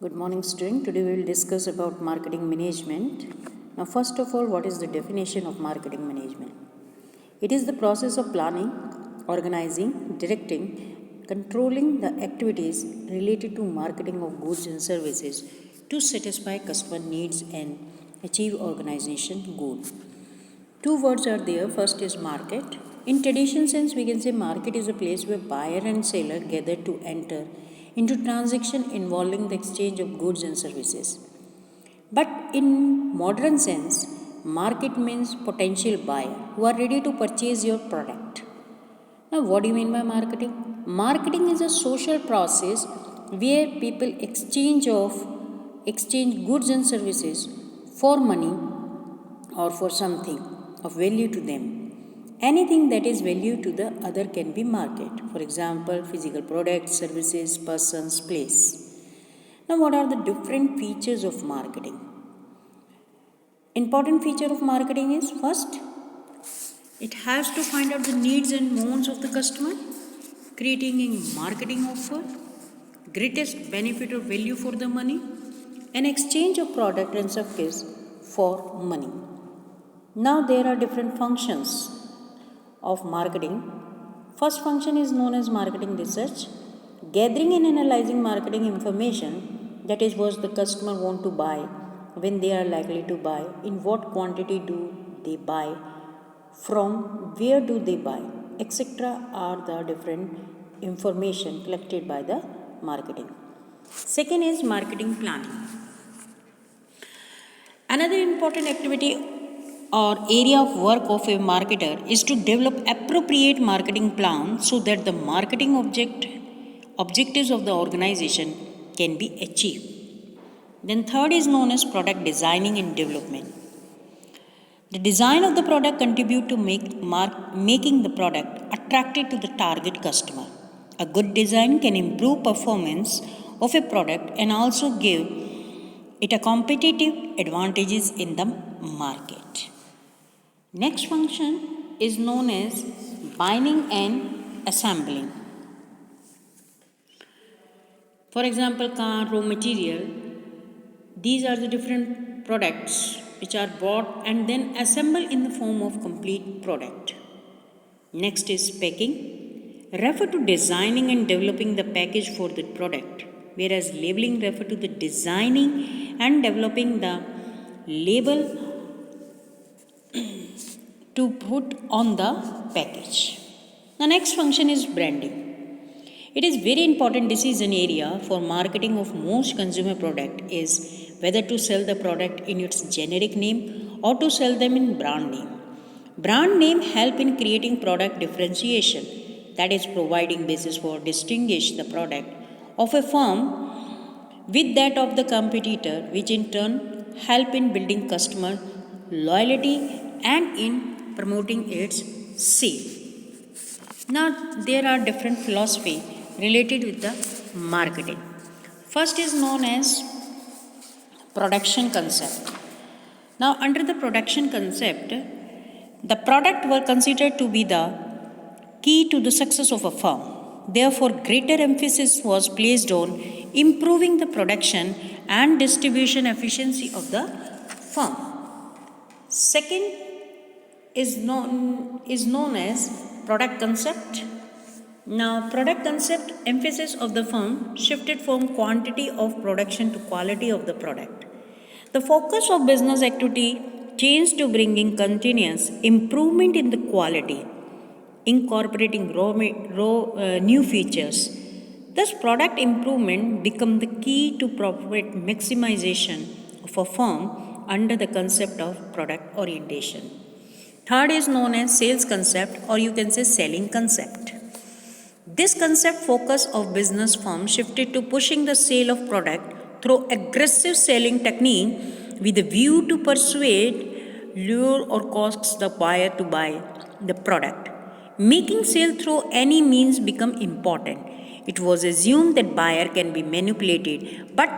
Good morning, student. Today we will discuss about marketing management. Now, first of all, what is the definition of marketing management? It is the process of planning, organizing, directing, controlling the activities related to marketing of goods and services to satisfy customer needs and achieve organization goal. Two words are there. First is market. In traditional sense, we can say market is a place where buyer and seller gather to enter into transaction involving the exchange of goods and services. But in modern sense, market means potential buyer who are ready to purchase your product. Now, what do you mean by marketing? Marketing is a social process where people exchange goods and services for money or for something of value to them. Anything that is value to the other can be market. For example, physical products, services, persons, place. Now, what are the different features of marketing? Important feature of marketing is first, it has to find out the needs and wants of the customer, creating a marketing offer, greatest benefit or value for the money, and exchange of product and service for money. Now there are different functions of marketing. First function is known as marketing research, gathering and analyzing marketing information, that is what the customer want to buy, when they are likely to buy, in what quantity do they buy, from where do they buy, etc. are the different information collected by the marketing. Second is marketing planning. Another important activity or area of work of a marketer is to develop appropriate marketing plan so that the marketing objectives of the organization can be achieved. Then third is known as product designing and development. The design of the product contribute to making the product attractive to the target customer. A good design can improve performance of a product and also give it a competitive advantages in the market. Next function is known as buying and assembling. For example, car, raw material, these are the different products which are bought and then assembled in the form of complete product. Next is packing. Refer to designing and developing the package for the product, whereas labeling refer to the designing and developing the label to put on the package. The next function is branding. It is very important decision area for marketing of most consumer product is whether to sell the product in its generic name or to sell them in brand name. Brand name help in creating product differentiation, that is providing basis for distinguish the product of a firm with that of the competitor, which in turn help in building customer loyalty and in promoting its sale. Now there are different philosophy related with the marketing. First is known as production concept. Now under the production concept, the product were considered to be the key to the success of a firm. Therefore, greater emphasis was placed on improving the production and distribution efficiency of the firm. Second is known as product concept. Now, product concept emphasis of the firm shifted from quantity of production to quality of the product. The focus of business activity changed to bringing continuous improvement in the quality, incorporating new features. Thus, product improvement become the key to profit maximization of a firm under the concept of product orientation. Third is known as sales concept, or you can say selling concept. This concept focus of business firm shifted to pushing the sale of product through aggressive selling technique with a view to persuade, lure or coax the buyer to buy the product. Making sale through any means become important. It was assumed that buyer can be manipulated, but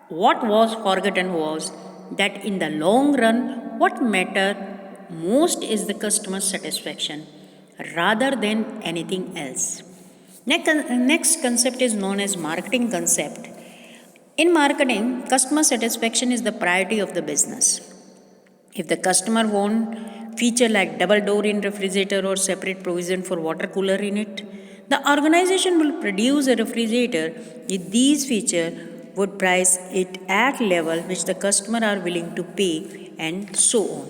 what was forgotten was that in the long run, what mattered most is the customer satisfaction rather than anything else. Next concept is known as marketing concept. In marketing, customer satisfaction is the priority of the business. If the customer want feature like double door in refrigerator or separate provision for water cooler in it, the organization will produce a refrigerator with these features would price it at level which the customer are willing to pay and so on.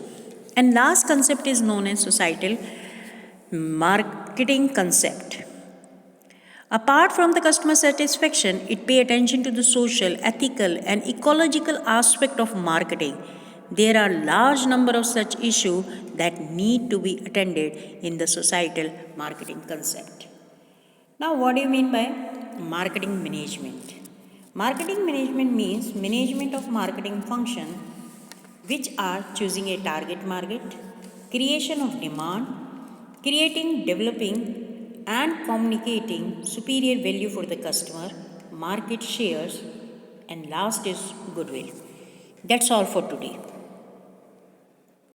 And last concept is known as societal marketing concept. Apart from the customer satisfaction, it pay attention to the social, ethical and ecological aspect of marketing. There are large number of such issues that need to be attended in the societal marketing concept. Now what do you mean by marketing management? Marketing management means management of marketing function which are choosing a target market, creation of demand, creating, developing, and communicating superior value for the customer, market shares, and last is goodwill. That's all for today.